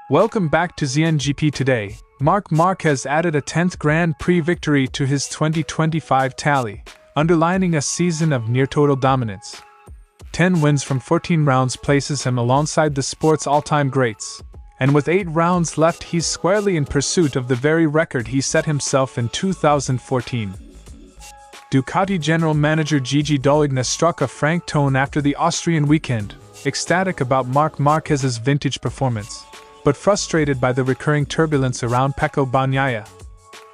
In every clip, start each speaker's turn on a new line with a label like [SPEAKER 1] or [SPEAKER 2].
[SPEAKER 1] Welcome back to ZNGP Today. Marc Márquez added a 10th Grand Prix victory to his 2025 tally, underlining a season of near-total dominance. 10 wins from 14 rounds places him alongside the sport's all-time greats, and with 8 rounds left he's squarely in pursuit of the very record he set himself in 2014. Ducati general manager Gigi Dall'Igna struck a frank tone after the Austrian weekend, ecstatic about Marc Márquez's vintage performance, but frustrated by the recurring turbulence around Pecco Bagnaia.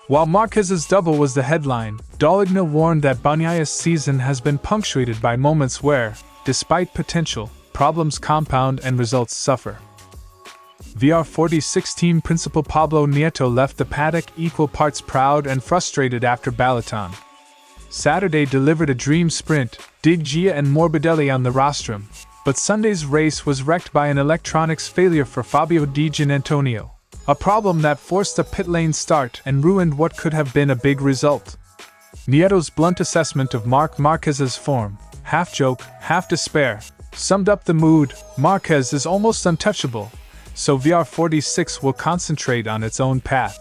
[SPEAKER 1] While Marquez's double was the headline, Dall'Igna warned that Bagnaia's season has been punctuated by moments where, despite potential, problems compound and results suffer. VR46 team principal Pablo Nieto left the paddock equal parts proud and frustrated after Balaton. Saturday delivered a dream sprint, Diggia and Morbidelli on the rostrum, but Sunday's race was wrecked by an electronics failure for Fabio Di Giannantonio, a problem that forced a pit lane start and ruined what could have been a big result. Nieto's blunt assessment of Marc Márquez's form, half joke, half despair, summed up the mood. Marquez is almost untouchable, so VR46 will concentrate on its own path.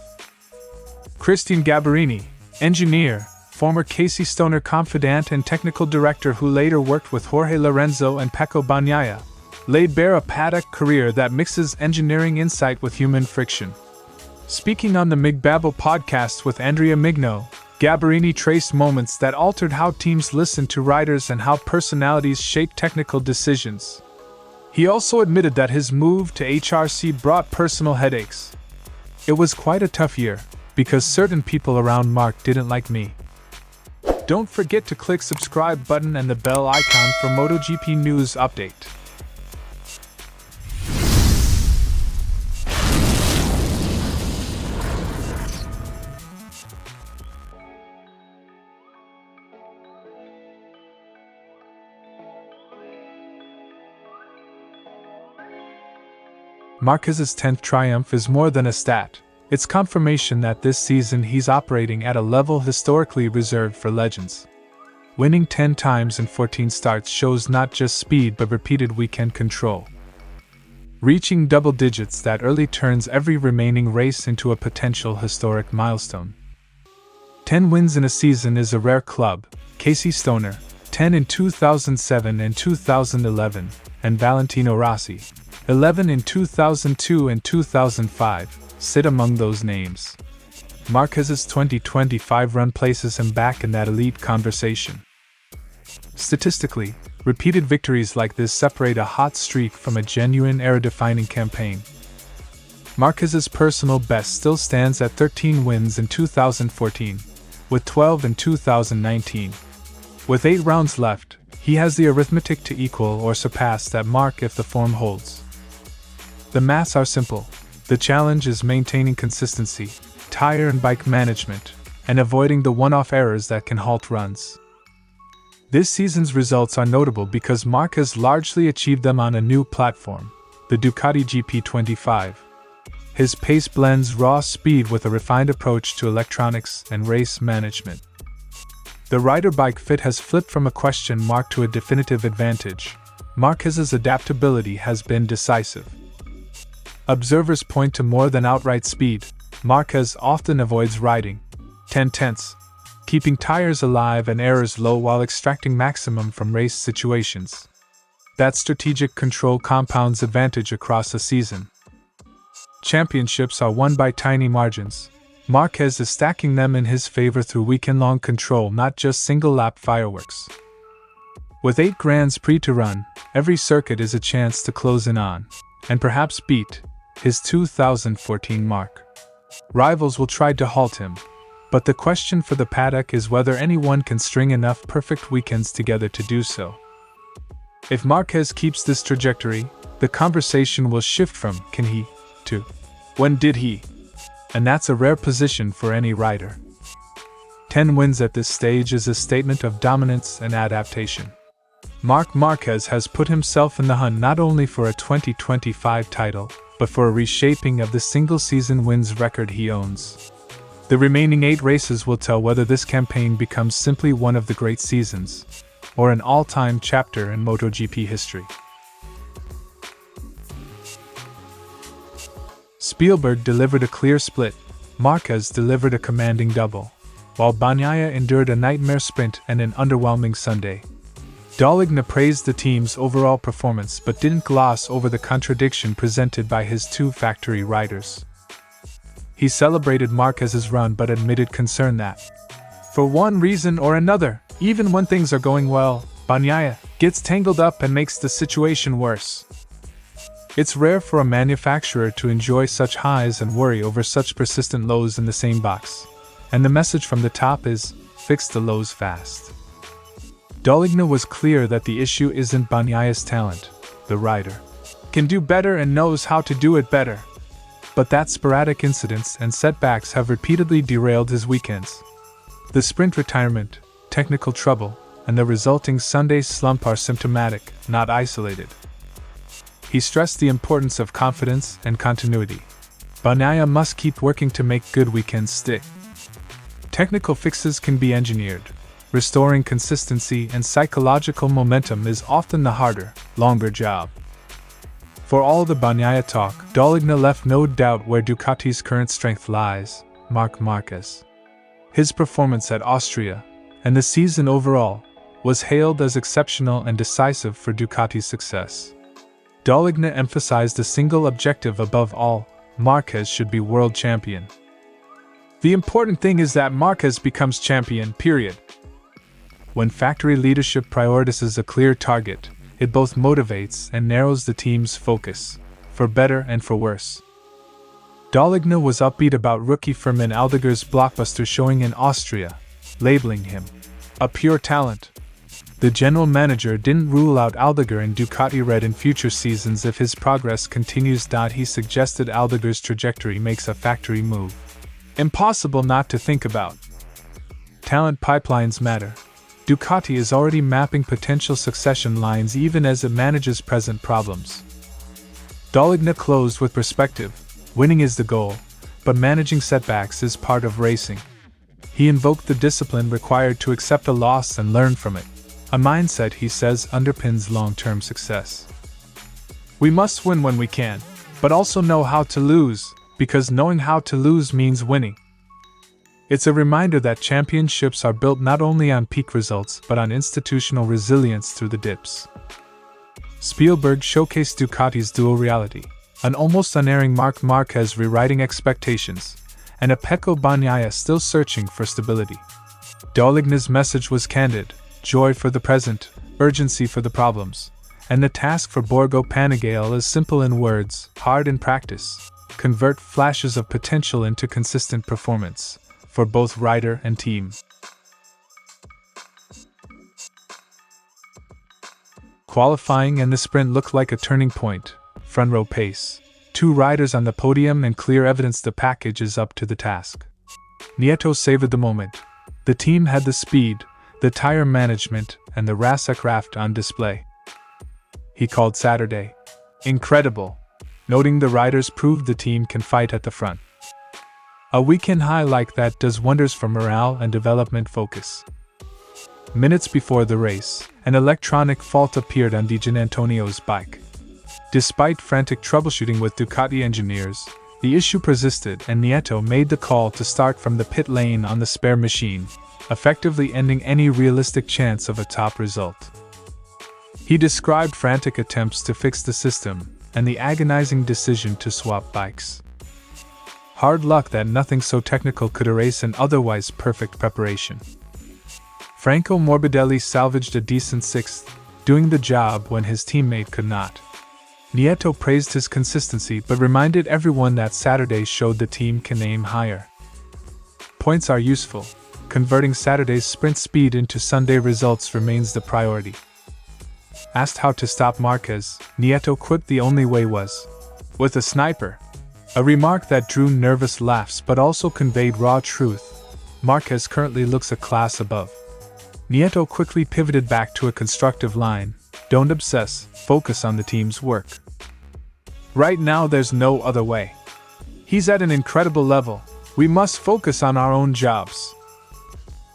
[SPEAKER 1] Cristian Gabrini, engineer, former Casey Stoner confidant and technical director who later worked with Jorge Lorenzo and Pecco Bagnaia, laid bare a paddock career that mixes engineering insight with human friction. Speaking on the MIG Babble podcast with Andrea Migno, Gabrini traced moments that altered how teams listened to riders and how personalities shaped technical decisions. He also admitted that his move to HRC brought personal headaches. It was quite a tough year, because certain people around Marc didn't like me. Don't forget to click subscribe button and the bell icon for MotoGP news update. Marquez's 10th triumph is more than a stat. It's confirmation that this season he's operating at a level historically reserved for legends. Winning 10 times in 14 starts shows not just speed but repeated weekend control. Reaching double digits that early turns every remaining race into a potential historic milestone. 10 wins in a season is a rare club. Casey Stoner, 10 in 2007 and 2011, and Valentino Rossi, 11 in 2002 and 2005, sit among those names. Marquez's 2025 run places him back in that elite conversation. Statistically, repeated victories like this separate a hot streak from a genuine era-defining campaign. Marquez's personal best still stands at 13 wins in 2014, with 12 in 2019. With 8 rounds left, he has the arithmetic to equal or surpass that mark if the form holds. The maths are simple. The challenge is maintaining consistency, tire and bike management, and avoiding the one-off errors that can halt runs. This season's results are notable because Marquez largely achieved them on a new platform, the Ducati GP25. His pace blends raw speed with a refined approach to electronics and race management. The rider-bike fit has flipped from a question mark to a definitive advantage. Marquez's adaptability has been decisive. Observers point to more than outright speed. Marquez often avoids riding 10/10ths, keeping tires alive and errors low while extracting maximum from race situations. That strategic control compounds advantage across a season. Championships are won by tiny margins. Marquez is stacking them in his favor through weekend-long control, not just single-lap fireworks. With 8 Grands Prix to run, every circuit is a chance to close in on, and perhaps beat, his 2014 mark. Rivals will try to halt him, but the question for the paddock is whether anyone can string enough perfect weekends together to do so. If Marquez keeps this trajectory, the conversation will shift from "can he?" to "when did he?" And that's a rare position for any rider. 10 wins at this stage is a statement of dominance and adaptation. Marc Márquez has put himself in the hunt not only for a 2025 title, but for a reshaping of the single-season wins record he owns. The remaining 8 races will tell whether this campaign becomes simply one of the great seasons, or an all-time chapter in MotoGP history. Spielberg delivered a clear split, Marquez delivered a commanding double, while Bagnaia endured a nightmare sprint and an underwhelming Sunday. Dall'Igna praised the team's overall performance but didn't gloss over the contradiction presented by his two factory riders. He celebrated Marquez's run but admitted concern that, for one reason or another, even when things are going well, Bagnaia gets tangled up and makes the situation worse. It's rare for a manufacturer to enjoy such highs and worry over such persistent lows in the same box, and the message from the top is, fix the lows fast. Dall'Igna was clear that the issue isn't Bagnaia's talent. The rider can do better and knows how to do it better. But that sporadic incidents and setbacks have repeatedly derailed his weekends. The sprint retirement, technical trouble, and the resulting Sunday slump are symptomatic, not isolated. He stressed the importance of confidence and continuity. Bagnaia must keep working to make good weekends stick. Technical fixes can be engineered. Restoring consistency and psychological momentum is often the harder, longer job. For all the Bagnaia talk, Dall'Igna left no doubt where Ducati's current strength lies, Marc Márquez. His performance at Austria, and the season overall, was hailed as exceptional and decisive for Ducati's success. Dall'Igna emphasized a single objective above all: Marquez should be world champion. The important thing is that Marquez becomes champion, period. When factory leadership prioritizes a clear target, it both motivates and narrows the team's focus, for better and for worse. Dall'Igna was upbeat about rookie Firmin Aldiger's blockbuster showing in Austria, labeling him a pure talent. The general manager didn't rule out Aldiger in Ducati Red in future seasons if his progress continues. He suggested Aldiger's trajectory makes a factory move impossible not to think about. Talent pipelines matter. Ducati is already mapping potential succession lines even as it manages present problems. Dall'Igna closed with perspective. Winning is the goal, but managing setbacks is part of racing. He invoked the discipline required to accept a loss and learn from it, a mindset he says underpins long-term success. We must win when we can, but also know how to lose, because knowing how to lose means winning. It's a reminder that championships are built not only on peak results but on institutional resilience through the dips. Spielberg showcased Ducati's dual reality, an almost unerring Marc Márquez rewriting expectations, and a Pecco Bagnaia still searching for stability. Dall'Igna's message was candid: joy for the present, urgency for the problems, and the task for Borgo Panigale is simple in words, hard in practice: convert flashes of potential into consistent performance, for both rider and team. Qualifying and the sprint looked like a turning point. Front row pace, 2 riders on the podium, and clear evidence the package is up to the task. Nieto savored the moment. The team had the speed, the tire management, and the race-craft on display. He called Saturday incredible, noting the riders proved the team can fight at the front. A weekend high like that does wonders for morale and development focus. Minutes before the race, an electronic fault appeared on Di Giannantonio's bike. Despite frantic troubleshooting with Ducati engineers, the issue persisted and Nieto made the call to start from the pit lane on the spare machine, effectively ending any realistic chance of a top result. He described frantic attempts to fix the system and the agonizing decision to swap bikes. Hard luck that nothing so technical could erase an otherwise perfect preparation. Franco Morbidelli salvaged a decent 6th, doing the job when his teammate could not. Nieto praised his consistency but reminded everyone that Saturday showed the team can aim higher. Points are useful. Converting Saturday's sprint speed into Sunday results remains the priority. Asked how to stop Marquez, Nieto quipped the only way was with a sniper. A remark that drew nervous laughs but also conveyed raw truth. Marquez currently looks a class above. Nieto quickly pivoted back to a constructive line: don't obsess, focus on the team's work. Right now there's no other way. He's at an incredible level. We must focus on our own jobs.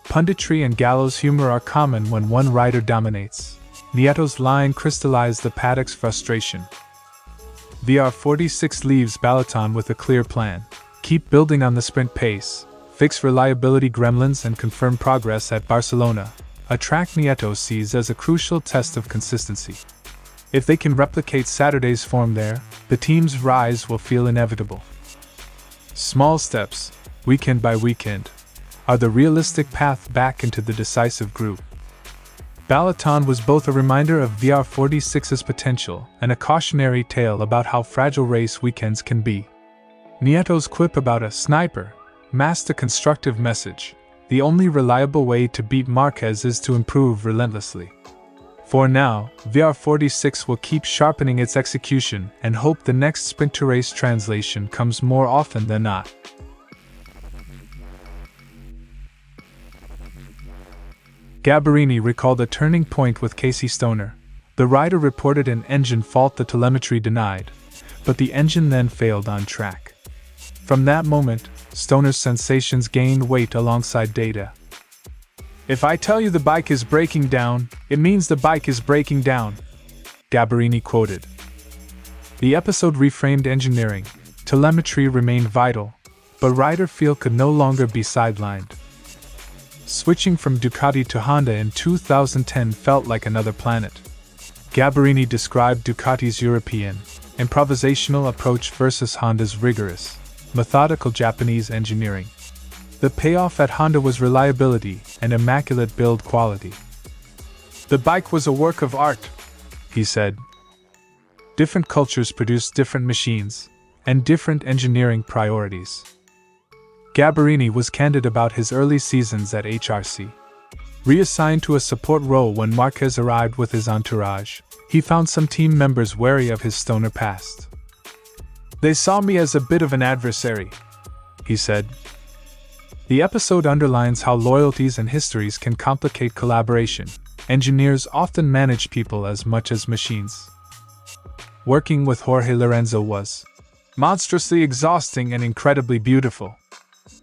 [SPEAKER 1] Punditry and gallows humor are common when one rider dominates. Nieto's line crystallized the paddock's frustration. VR46 leaves Balaton with a clear plan. Keep building on the sprint pace, fix reliability gremlins and confirm progress at Barcelona, a track Nieto sees as a crucial test of consistency. If they can replicate Saturday's form there, the team's rise will feel inevitable. Small steps, weekend by weekend, are the realistic path back into the decisive group. Balaton was both a reminder of VR46's potential and a cautionary tale about how fragile race weekends can be. Nieto's quip about a sniper masked a constructive message. The only reliable way to beat Marquez is to improve relentlessly. For now, VR46 will keep sharpening its execution and hope the next sprint to race translation comes more often than not. Gabbirini recalled a turning point with Casey Stoner. The rider reported an engine fault the telemetry denied, but the engine then failed on track. From that moment, Stoner's sensations gained weight alongside data. "If I tell you the bike is breaking down, it means the bike is breaking down," Gabbirini quoted. The episode reframed engineering. Telemetry remained vital, but rider feel could no longer be sidelined. Switching from Ducati to Honda in 2010 felt like another planet. Gabbirini described Ducati's European, improvisational approach versus Honda's rigorous, methodical Japanese engineering. The payoff at Honda was reliability and immaculate build quality. "The bike was a work of art," he said. Different cultures produce different machines, and different engineering priorities. Gabbirini was candid about his early seasons at HRC. Reassigned to a support role when Marquez arrived with his entourage, he found some team members wary of his Stoner past. "They saw me as a bit of an adversary," he said. The episode underlines how loyalties and histories can complicate collaboration. Engineers often manage people as much as machines. Working with Jorge Lorenzo was monstrously exhausting and incredibly beautiful.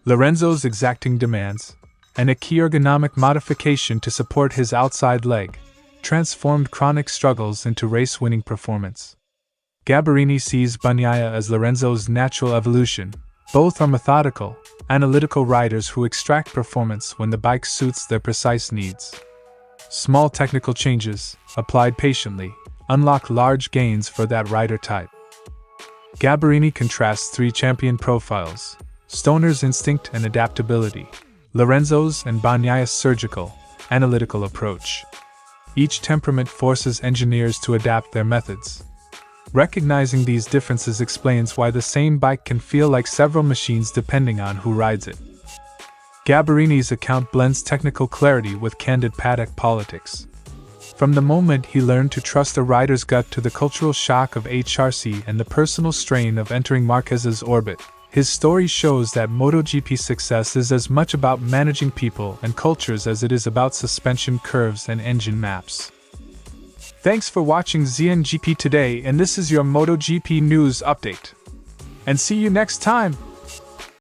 [SPEAKER 1] Lorenzo's exacting demands, and a key ergonomic modification to support his outside leg, transformed chronic struggles into race-winning performance. Gabbirini sees Bagnaia as Lorenzo's natural evolution. Both are methodical, analytical riders who extract performance when the bike suits their precise needs. Small technical changes, applied patiently, unlock large gains for that rider type. Gabbirini contrasts three champion profiles: Stoner's instinct and adaptability, Lorenzo's and Bagnaia's surgical, analytical approach. Each temperament forces engineers to adapt their methods. Recognizing these differences explains why the same bike can feel like several machines depending on who rides it. Gabbarini's account blends technical clarity with candid paddock politics. From the moment he learned to trust a rider's gut to the cultural shock of HRC and the personal strain of entering Marquez's orbit, his story shows that MotoGP success is as much about managing people and cultures as it is about suspension curves and engine maps. Thanks for watching ZNGP Today, and this is your MotoGP news update. And see you next time!